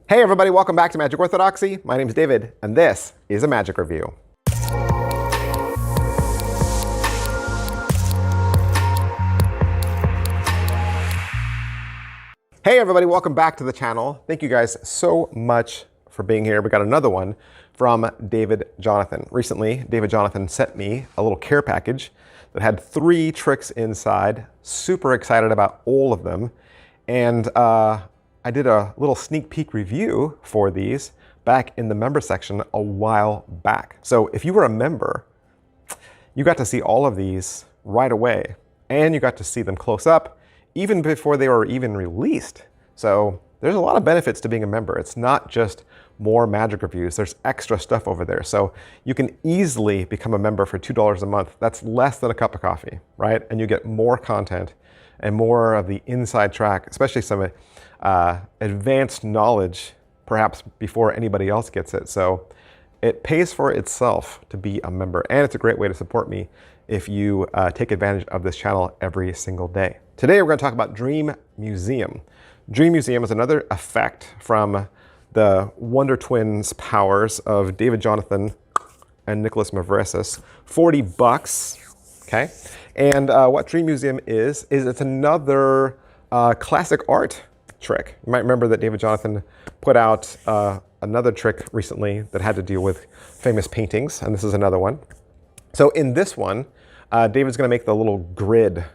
Hey everybody, welcome back to Magic Orthodoxy. My name is David, and this is a Magic Review. Hey everybody, welcome back to the channel. Thank you guys so much for being here. We got another one from David Jonathan. Recently, David Jonathan sent me a little care package that had 3 tricks inside. Super excited about all of them. And I did a little sneak peek review for these back in the member section a while back. So if you were a member, you got to see all of these right away, and you got to see them close up even before they were even released. So there's a lot of benefits to being a member. It's not just more magic reviews, there's extra stuff over there. So you can easily become a member for $2 a month. That's less than a cup of coffee, right? And you get more content and more of the inside track, especially some advanced knowledge, perhaps before anybody else gets it. So it pays for itself to be a member, and it's a great way to support me if you take advantage of this channel every single day. Today we're going to talk about Dream Museum. Dream Museum is another effect from the Wonder Twins powers of David Jonathan and Nikolas Mavresis. $40, okay? And what Dream Museum is it's another classic art trick. You might remember that David Jonathan put out another trick recently that had to deal with famous paintings, and this is another one. So in this one, David's going to make the little grid,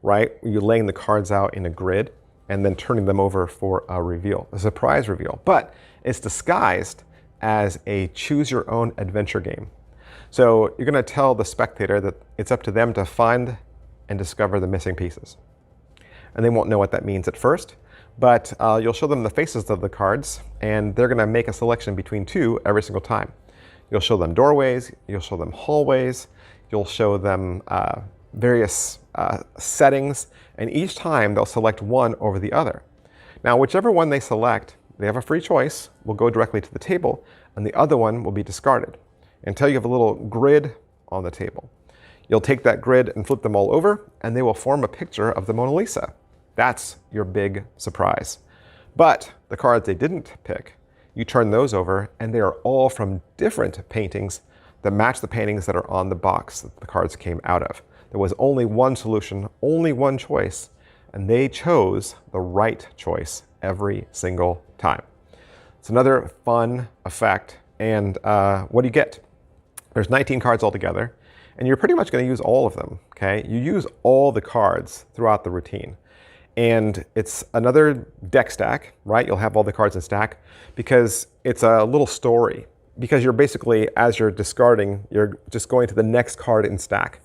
right? You're laying the cards out in a grid and then turning them over for a reveal, a surprise reveal. But it's disguised as a choose-your-own adventure game. So you're going to tell the spectator that it's up to them to find and discover the missing pieces. And they won't know what that means at first, but you'll show them the faces of the cards, and they're going to make a selection between 2 every single time. You'll show them doorways, you'll show them hallways, you'll show them various settings, and each time they'll select one over the other. Now, whichever one they select, they have a free choice, will go directly to the table, and the other one will be discarded until you have a little grid on the table. You'll take that grid and flip them all over, and they will form a picture of the Mona Lisa. That's your big surprise. But the cards they didn't pick, you turn those over, and they are all from different paintings that match the paintings that are on the box that the cards came out of. There was only one solution, only one choice, and they chose the right choice every single time. It's another fun effect, and what do you get? There's 19 cards altogether, and you're pretty much going to use all of them, okay? You use all the cards throughout the routine. And it's another deck stack, right? You'll have all the cards in stack because it's a little story. Because you're basically, as you're discarding, you're just going to the next card in stack.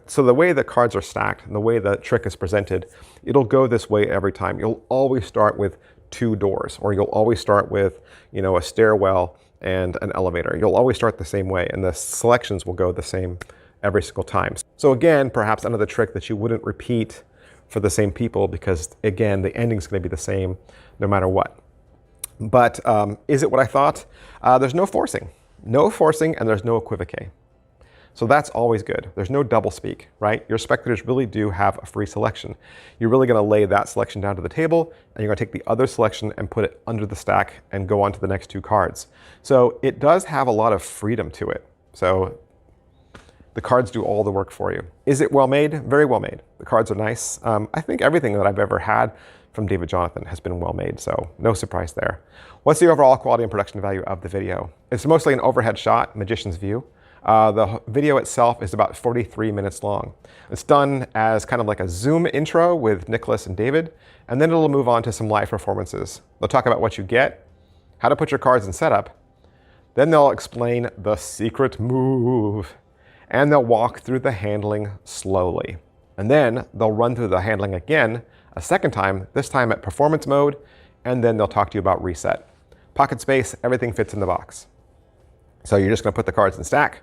So the way the cards are stacked and the way the trick is presented, it'll go this way every time. You'll always start with 2 doors, or you'll always start with, you know, a stairwell and an elevator. You'll always start the same way, and the selections will go the same every single time. So again, perhaps another trick that you wouldn't repeat for the same people because, again, the ending's going to be the same no matter what. But is it what I thought? There's no forcing. No forcing, and there's no equivoque. So that's always good. There's no doublespeak, right? Your spectators really do have a free selection. You're really going to lay that selection down to the table, and you're going to take the other selection and put it under the stack and go on to the next 2 cards. So it does have a lot of freedom to it. So the cards do all the work for you. Is it well made? Very well made. The cards are nice. I think everything that I've ever had from David Jonathan has been well made, so no surprise there. What's the overall quality and production value of the video? It's mostly an overhead shot, magician's view. The video itself is about 43 minutes long. It's done as kind of like a Zoom intro with Nikolas and David, and then it'll move on to some live performances. They'll talk about what you get, how to put your cards in setup, then they'll explain the secret move, and they'll walk through the handling slowly. And then they'll run through the handling again a second time, this time at performance mode, and then they'll talk to you about reset. Pocket space, everything fits in the box. So you're just going to put the cards in stack,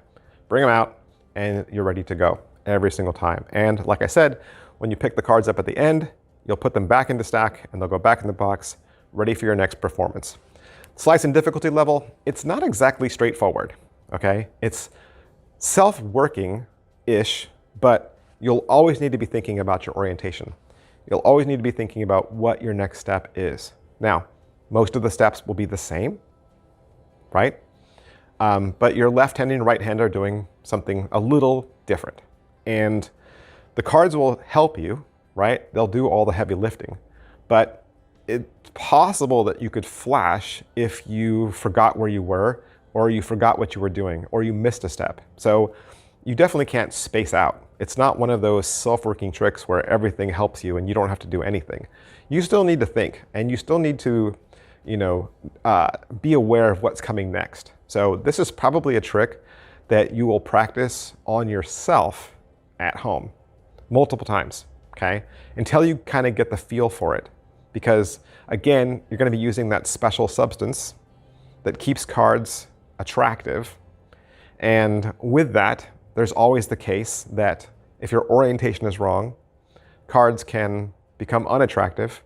bring them out, and you're ready to go every single time. And like I said, when you pick the cards up at the end, you'll put them back into stack, and they'll go back in the box, ready for your next performance. Slice and difficulty level, it's not exactly straightforward, okay? It's self-working-ish, but you'll always need to be thinking about your orientation. You'll always need to be thinking about what your next step is. Now, Most of the steps will be the same, right? But your left hand and right hand are doing something a little different. And the cards will help you, right? They'll do all the heavy lifting. But it's possible that you could flash if you forgot where you were, or you forgot what you were doing, or you missed a step. So you definitely can't space out. It's not one of those self-working tricks where everything helps you and you don't have to do anything. You still need to think, and you still need to, be aware of what's coming next. So this is probably a trick that you will practice on yourself at home multiple times, okay? Until you kind of get the feel for it. Because again, you're going to be using that special substance that keeps cards attractive. And with that, there's always the case that if your orientation is wrong, cards can become unattractive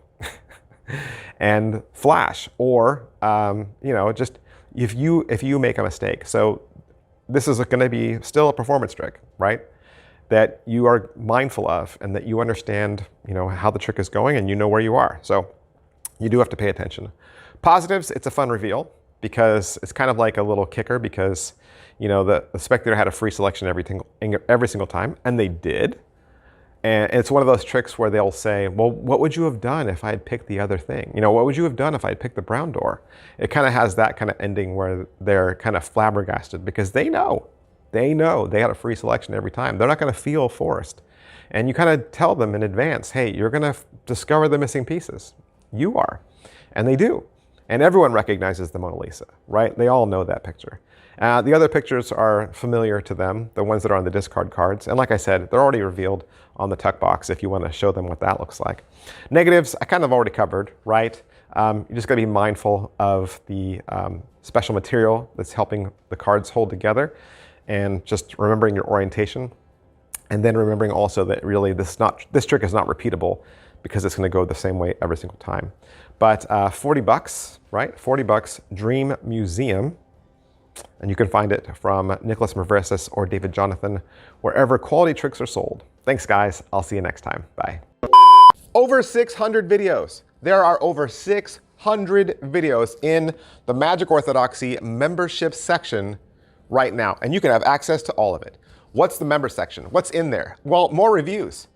and flash, or just if you make a mistake. So this is going to be still a performance trick, right? That you are mindful of, and that you understand, how the trick is going, and you know where you are. So you do have to pay attention. Positives, it's a fun reveal because it's kind of like a little kicker, because the spectator had a free selection every single time, and they did. And it's one of those tricks where they'll say, well, what would you have done if I had picked the other thing? What would you have done if I had picked the brown door? It kind of has that kind of ending where they're kind of flabbergasted, because they know they had a free selection every time. They're not going to feel forced. And you kind of tell them in advance, hey, you're going to discover the missing pieces. You are. And they do. And everyone recognizes the Mona Lisa, right? They all know that picture. The other pictures are familiar to them, the ones that are on the discard cards. And like I said, they're already revealed on the tuck box if you want to show them what that looks like. Negatives, I kind of already covered, right? You just got to be mindful of the special material that's helping the cards hold together, and just remembering your orientation. And then remembering also that really this trick is not repeatable, because it's going to go the same way every single time. But $40, right? $40, Dream Museum. And you can find it from Nikolas Mavresis or David Jonathan, wherever quality tricks are sold. Thanks, guys. I'll see you next time. Bye. Over 600 videos. There are over 600 videos in the Magic Orthodoxy membership section right now, and you can have access to all of it. What's the member section? What's in there? Well, more reviews.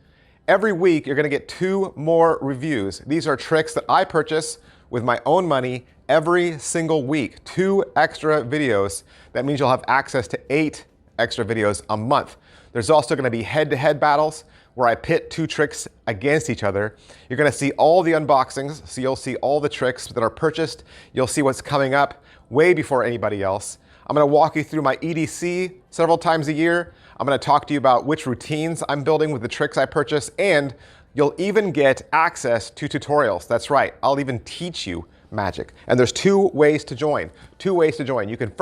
Every week, you're going to get 2 more reviews. These are tricks that I purchase with my own money every single week. 2 extra videos. That means you'll have access to 8 extra videos a month. There's also going to be head-to-head battles where I pit 2 tricks against each other. You're going to see all the unboxings, so you'll see all the tricks that are purchased. You'll see what's coming up way before anybody else. I'm going to walk you through my EDC several times a year. I'm going to talk to you about which routines I'm building with the tricks I purchase, and you'll even get access to tutorials. That's right, I'll even teach you magic. And there's 2 ways to join. 2 ways to join. You can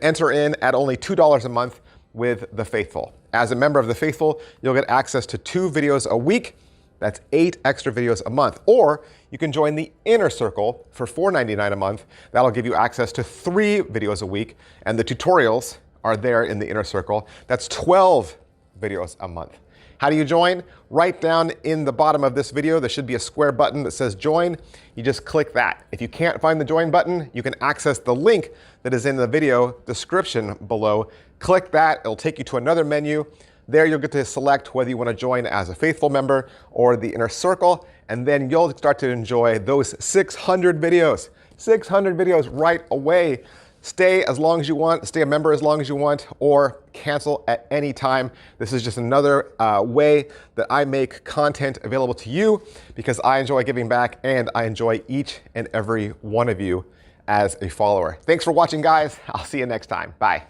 enter in at only $2 a month with the Faithful. As a member of the Faithful, you'll get access to 2 videos a week. That's 8 extra videos a month. Or you can join the Inner Circle for $4.99 a month. That'll give you access to 3 videos a week, and the tutorials are there in the Inner Circle. That's 12 videos a month. How do you join? Right down in the bottom of this video, there should be a square button that says join. You just click that. If you can't find the join button, you can access the link that is in the video description below. Click that, it'll take you to another menu. There you'll get to select whether you want to join as a Faithful member or the Inner Circle, and then you'll start to enjoy those 600 videos. 600 videos right away. Stay as long as you want, stay a member as long as you want, or cancel at any time. This is just another way that I make content available to you, because I enjoy giving back and I enjoy each and every one of you as a follower. Thanks for watching, guys. I'll see you next time. Bye.